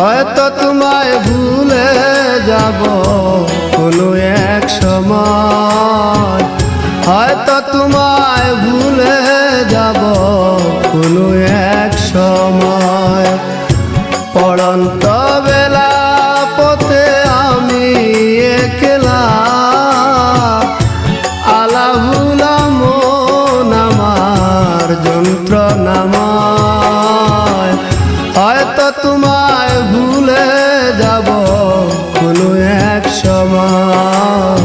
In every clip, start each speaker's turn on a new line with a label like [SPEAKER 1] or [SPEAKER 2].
[SPEAKER 1] হয়তো তোমায় ভুলে যাব কোনো এক সময়, হয়তো তোমায় ভুলে যাব কোনো এক সময়। পড়ন্ত বেলা পথে আমি একলা, আলাভুলা মন আমার যন্ত্রণাময়। হয়তো তোমায় ভুলে যাব কোনো এক সময়,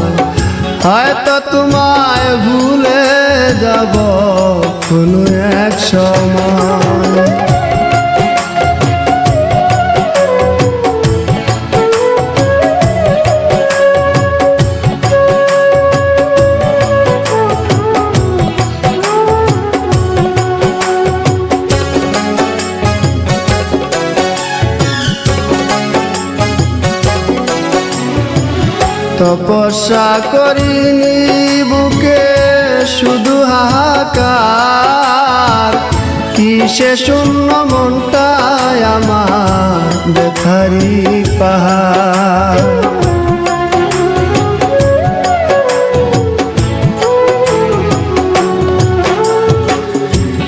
[SPEAKER 1] হয়তো তোমায় ভুলে যাব কোনো এক সময়। তপস্যা করিনি বুকে শুধু হাহাকার, কিসে শূন্য মনটায় আমার ব্যথারি পাহাড়।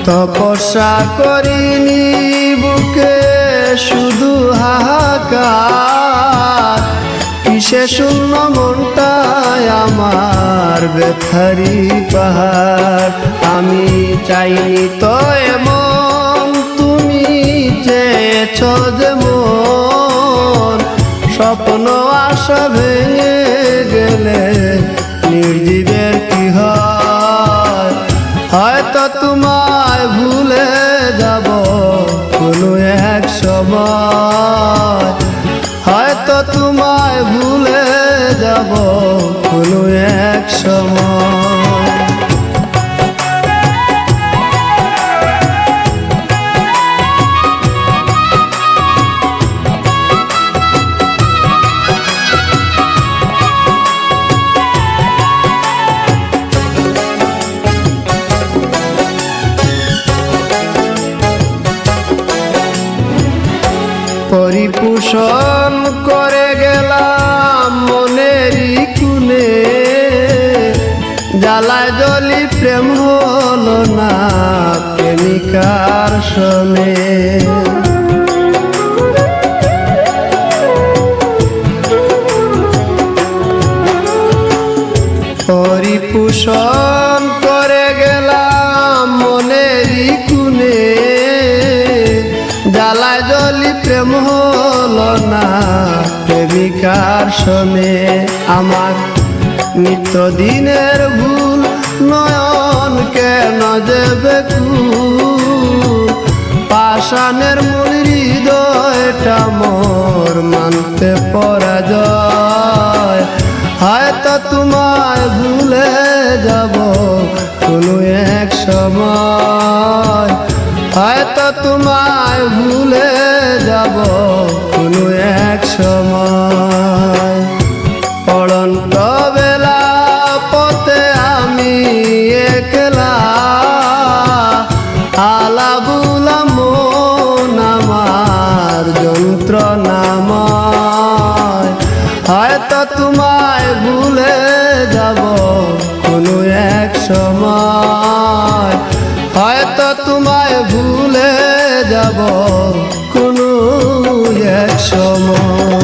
[SPEAKER 1] তপস্যা করিনি বুকে শুধু হাহাকার, কিসে শূন্য মনটায় আমার ব্যথারি পাহাড়। আমি চাইনি তো এমন, তুমি চেয়েছ যেমন। স্বপ্ন আশা ভেঙে গেলে নির্জীবের কি হয়। হয়তো তোমায় ভুলে যাব কোনো এক সময়, হয়তো তোমায় ভুলে যাব কোনো এক সময়। পরিপোষণ করে গেলাম মনেরই কুনে, জ্বালায় জ্বলি প্রেম হলো না প্রেমিকার শোনে। পরিপোষণ করে গেলাম মনেরই কুনে, জ্বালায় জ্বলি প্রেম হলো না প্রেমিকার শোনে। আমার নিত্যদিনের ভুল নয়ন কেন যে বেকুল, পাষাণের মূল হৃদয়টা মোর মানতে পরাজয়। হয়তো তোমায় ভুলে যাব কোনো এক সময়, হয়তো তোমায় ভুলে যাব কোনো এক সময়। পড়ন্ত বেলা পথে আমি একলা, আলাভুলা মন আমার যন্ত্রণাময়। হয়তো তোমায় ভুলে যাব কোনো এক সময়, হয়তো তোমায় ভুলে যাব কোনো এক সময়।